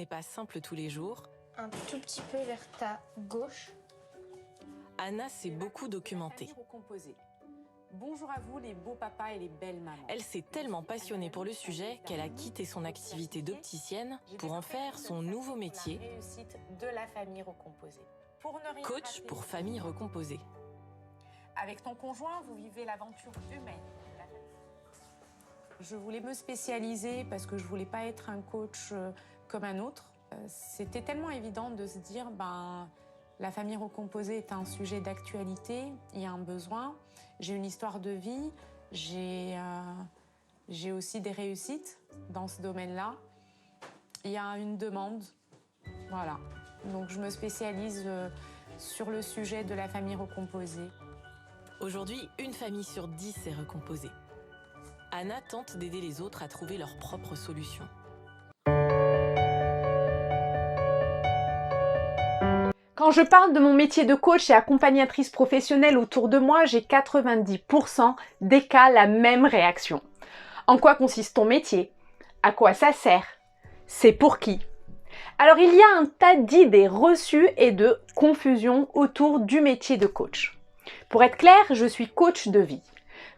pas simple tous les jours, un tout petit peu vers ta gauche. Anna s'est beaucoup documentée. Bonjour à vous les beaux papas et les belles mamans. Elle s'est tellement passionnée pour le sujet qu'elle a quitté son activité d'opticienne pour en faire son nouveau métier, Réussite de la famille recomposée. coach pour famille recomposée. Avec ton conjoint, vous vivez l'aventure humaine. Je voulais me spécialiser parce que je voulais pas être un coach comme un autre. C'était tellement évident de se dire, la famille recomposée est un sujet d'actualité, il y a un besoin. J'ai une histoire de vie, j'ai aussi des réussites dans ce domaine-là. Il y a une demande, voilà. Donc je me spécialise sur le sujet de la famille recomposée. Aujourd'hui, une famille sur 10 est recomposée. Anna tente d'aider les autres à trouver leurs propres solutions. Quand je parle de mon métier de coach et accompagnatrice professionnelle autour de moi, j'ai 90% des cas la même réaction. En quoi consiste ton métier? À quoi ça sert? C'est pour qui? Alors il y a un tas d'idées reçues et de confusion autour du métier de coach. Pour être clair, je suis coach de vie.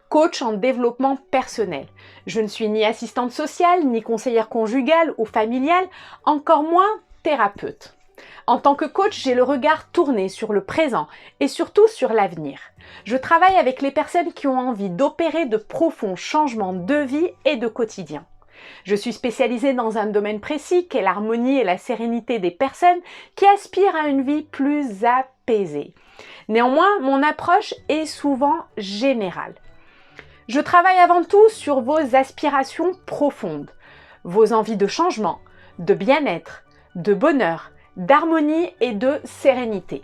Coach en développement personnel. Je ne suis ni assistante sociale, ni conseillère conjugale ou familiale, encore moins thérapeute. En tant que coach, j'ai le regard tourné sur le présent et surtout sur l'avenir. Je travaille avec les personnes qui ont envie d'opérer de profonds changements de vie et de quotidien. Je suis spécialisée dans un domaine précis qu'est l'harmonie et la sérénité des personnes qui aspirent à une vie plus apaisée. Néanmoins, mon approche est souvent générale. Je travaille avant tout sur vos aspirations profondes, vos envies de changement, de bien-être, de bonheur, d'harmonie et de sérénité.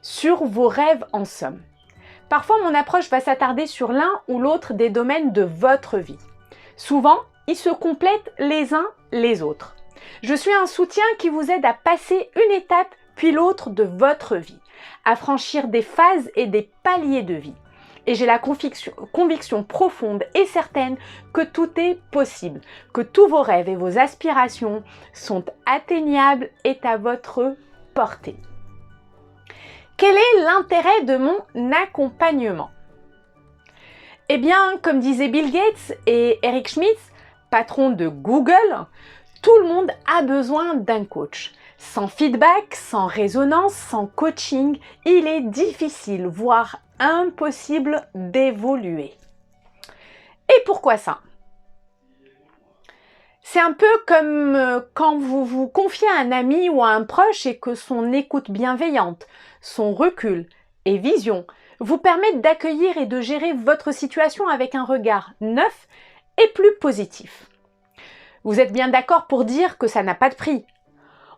Sur vos rêves en somme. Parfois, mon approche va s'attarder sur l'un ou l'autre des domaines de votre vie. Souvent, ils se complètent les uns les autres. Je suis un soutien qui vous aide à passer une étape puis l'autre de votre vie, à franchir des phases et des paliers de vie. Et j'ai la conviction profonde et certaine que tout est possible, que tous vos rêves et vos aspirations sont atteignables et à votre portée. Quel est l'intérêt de mon accompagnement? Eh bien, comme disaient Bill Gates et Eric Schmidt, patron de Google, tout le monde a besoin d'un coach. Sans feedback, sans résonance, sans coaching, il est difficile, voire impossible d'évoluer. Et pourquoi ça? C'est un peu comme quand vous vous confiez à un ami ou à un proche et que son écoute bienveillante, son recul et vision vous permettent d'accueillir et de gérer votre situation avec un regard neuf et plus positif. Vous êtes bien d'accord pour dire que ça n'a pas de prix.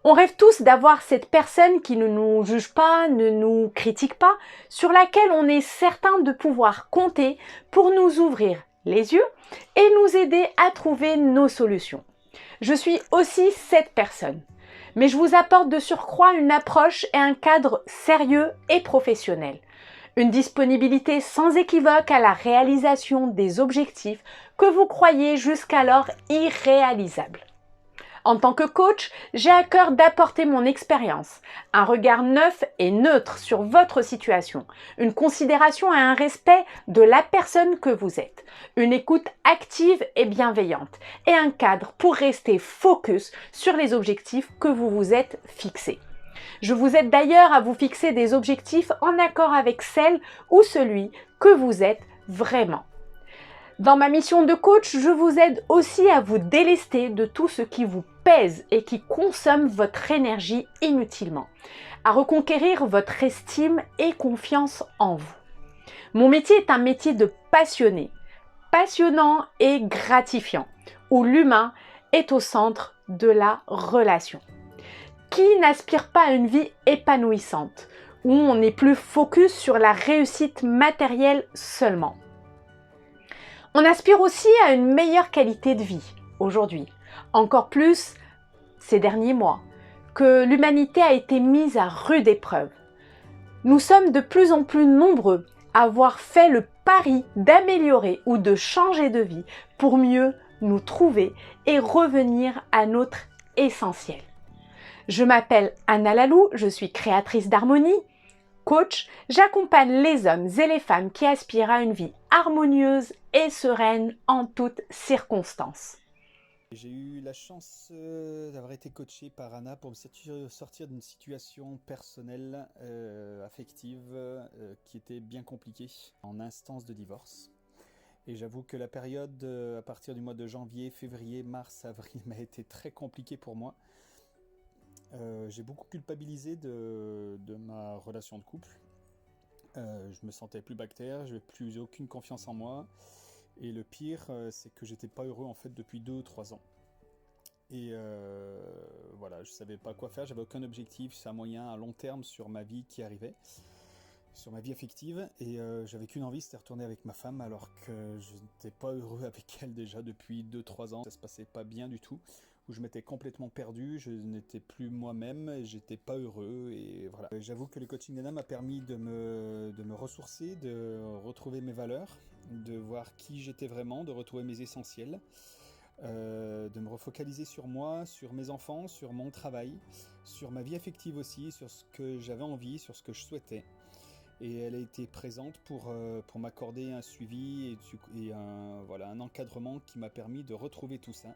On rêve tous d'avoir cette personne qui ne nous juge pas, ne nous critique pas, sur laquelle on est certain de pouvoir compter pour nous ouvrir les yeux et nous aider à trouver nos solutions. Je suis aussi cette personne, mais je vous apporte de surcroît une approche et un cadre sérieux et professionnel. Une disponibilité sans équivoque à la réalisation des objectifs que vous croyez jusqu'alors irréalisables. En tant que coach, j'ai à cœur d'apporter mon expérience, un regard neuf et neutre sur votre situation, une considération et un respect de la personne que vous êtes, une écoute active et bienveillante et un cadre pour rester focus sur les objectifs que vous vous êtes fixés. Je vous aide d'ailleurs à vous fixer des objectifs en accord avec celle ou celui que vous êtes vraiment. Dans ma mission de coach, je vous aide aussi à vous délester de tout ce qui vous pèse et qui consomme votre énergie inutilement, à reconquérir votre estime et confiance en vous. Mon métier est un métier de passionné, passionnant et gratifiant, où l'humain est au centre de la relation. Qui n'aspire pas à une vie épanouissante, où on n'est plus focus sur la réussite matérielle seulement? On aspire aussi à une meilleure qualité de vie aujourd'hui, encore plus ces derniers mois, que l'humanité a été mise à rude épreuve. Nous sommes de plus en plus nombreux à avoir fait le pari d'améliorer ou de changer de vie pour mieux nous trouver et revenir à notre essentiel. Je m'appelle Anna Lalou, je suis créatrice d'harmonie, coach. J'accompagne les hommes et les femmes qui aspirent à une vie harmonieuse et sereine en toutes circonstances. J'ai eu la chance d'avoir été coaché par Anna pour me sortir d'une situation personnelle, affective, qui était bien compliquée, en instance de divorce. Et j'avoue que la période à partir du mois de janvier, février, mars, avril m'a été très compliquée pour moi. J'ai beaucoup culpabilisé de ma relation de couple. Je me sentais plus bactère, je n'avais plus aucune confiance en moi. Et le pire, c'est que j'étais pas heureux en fait depuis 2 ou 3 ans. Et voilà, je savais pas quoi faire, j'avais aucun objectif à moyen, à long terme sur ma vie qui arrivait, sur ma vie affective. Et j'avais qu'une envie, c'était retourner avec ma femme, alors que je n'étais pas heureux avec elle déjà depuis 2-3 ans. Ça se passait pas bien du tout, où je m'étais complètement perdu, je n'étais plus moi-même, j'étais pas heureux. Et voilà. J'avoue que le coaching d'Anna m'a permis de me ressourcer, de retrouver mes valeurs, de voir qui j'étais vraiment, de retrouver mes essentiels, de me refocaliser sur moi, sur mes enfants, sur mon travail, sur ma vie affective aussi, sur ce que j'avais envie, sur ce que je souhaitais. Et elle a été présente pour m'accorder un suivi et un encadrement qui m'a permis de retrouver tout ça.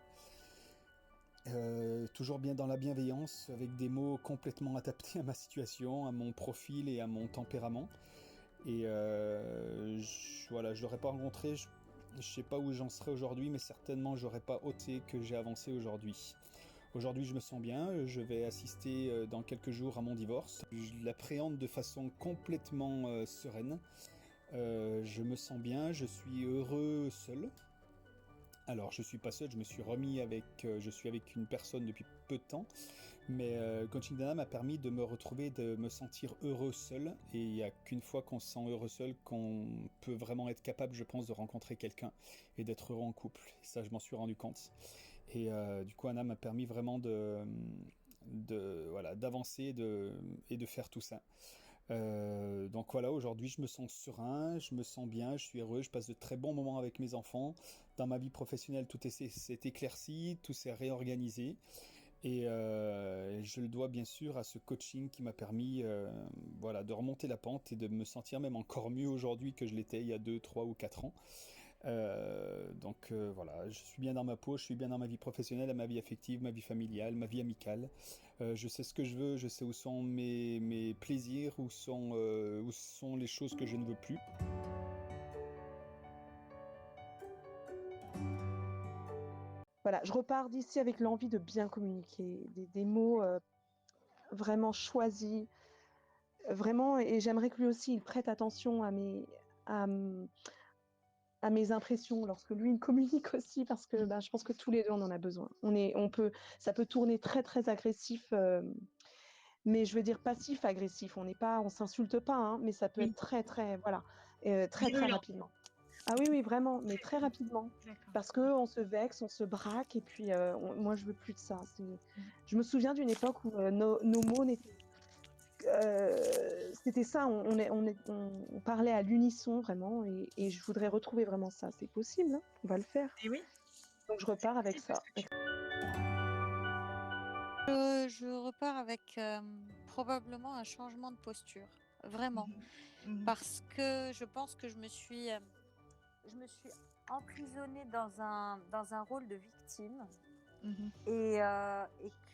Toujours bien dans la bienveillance, avec des mots complètement adaptés à ma situation, à mon profil et à mon tempérament. Et voilà, je l'aurais pas rencontré, je sais pas où j'en serais aujourd'hui, mais certainement j'aurais pas ôté que j'ai avancé aujourd'hui. Aujourd'hui, je me sens bien, je vais assister dans quelques jours à mon divorce. Je l'appréhende de façon complètement sereine. Je me sens bien, je suis heureux seul. Alors, je suis pas seul, je me suis remis je suis avec une personne depuis peu de temps, mais coaching d'Anna m'a permis de me retrouver, de me sentir heureux seul, et il n'y a qu'une fois qu'on se sent heureux seul qu'on peut vraiment être capable, je pense, de rencontrer quelqu'un et d'être heureux en couple. Et ça, je m'en suis rendu compte. Et du coup, Anna m'a permis vraiment d'avancer et de faire tout ça. Donc voilà, aujourd'hui je me sens serein, je me sens bien, je suis heureux, je passe de très bons moments avec mes enfants. Dans ma vie professionnelle, tout s'est éclairci, tout s'est réorganisé. Et je le dois bien sûr à ce coaching qui m'a permis de remonter la pente et de me sentir même encore mieux aujourd'hui que je l'étais il y a 2, 3 ou 4 ans. Voilà, je suis bien dans ma peau, je suis bien dans ma vie professionnelle, ma vie affective, ma vie familiale, ma vie amicale. Je sais ce que je veux, je sais où sont mes plaisirs, où sont les choses que je ne veux plus. Voilà, je repars d'ici avec l'envie de bien communiquer, des mots vraiment choisis, vraiment, et j'aimerais que lui aussi il prête attention à mes impressions lorsque lui il communique aussi, parce que je pense que tous les deux on en a besoin. Ça peut tourner très très agressif, mais je veux dire passif-agressif. On s'insulte pas, hein, mais ça peut être très très, voilà, très très rapidement. Ah oui, oui, vraiment, mais très rapidement. Parce qu'on se vexe, on se braque, et puis moi je veux plus de ça. Je me souviens d'une époque où nos mots c'était ça, on parlait à l'unisson vraiment, et je voudrais retrouver vraiment ça. C'est possible, hein, on va le faire. Et oui. Donc je repars avec ça. Je repars avec probablement un changement de posture, vraiment. Parce que je pense que je me suis emprisonnée dans un rôle de victime. Et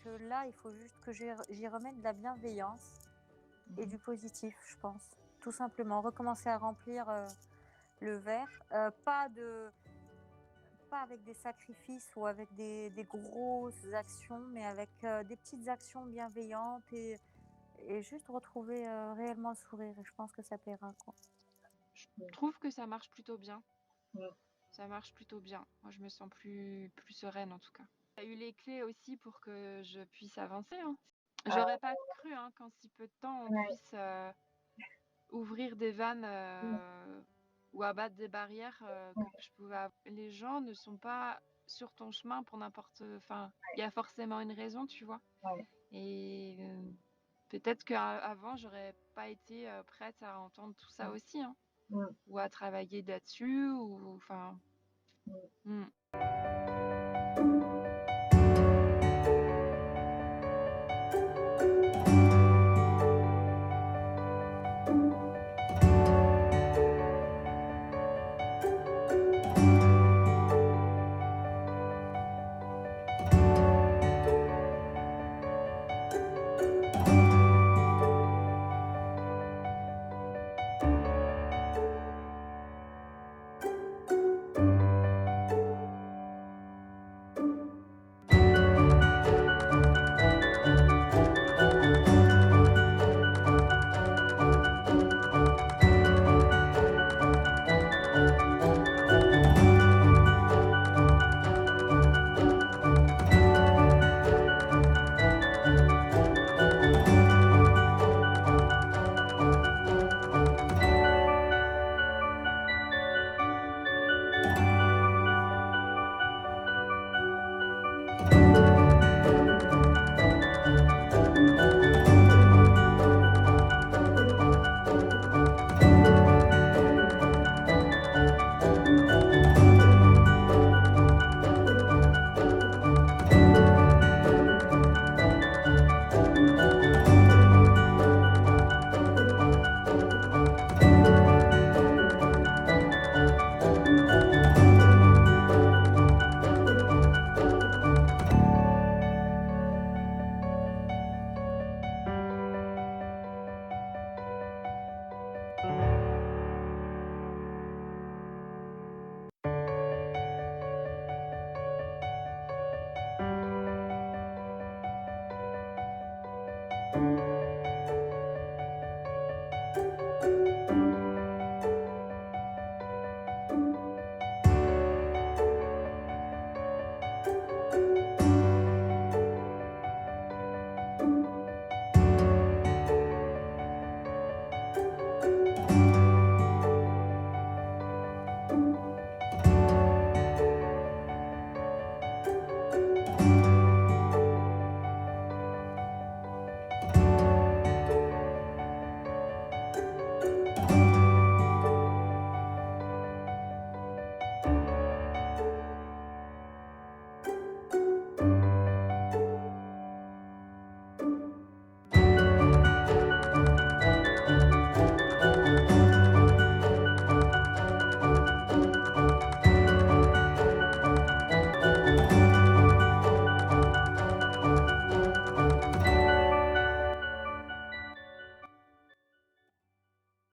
que là, il faut juste que j'y remette de la bienveillance et du positif, je pense. Tout simplement, recommencer à remplir le verre. Pas avec des sacrifices ou avec des grosses actions, mais avec des petites actions bienveillantes, et juste retrouver réellement le sourire. Et je pense que ça plaira, quoi. Je trouve que ça marche plutôt bien. Ça marche plutôt bien. Moi, je me sens plus sereine en tout cas. Tu as eu les clés aussi pour que je puisse avancer. Hein. J'aurais pas cru qu'en si peu de temps, on puisse ouvrir des vannes ou abattre des barrières que je pouvais avoir. Les gens ne sont pas sur ton chemin pour n'importe... Enfin, il y a forcément une raison, tu vois. Et peut-être qu'avant, j'aurais pas été prête à entendre tout ça aussi. Hein. Ou à travailler là-dessus, ou enfin...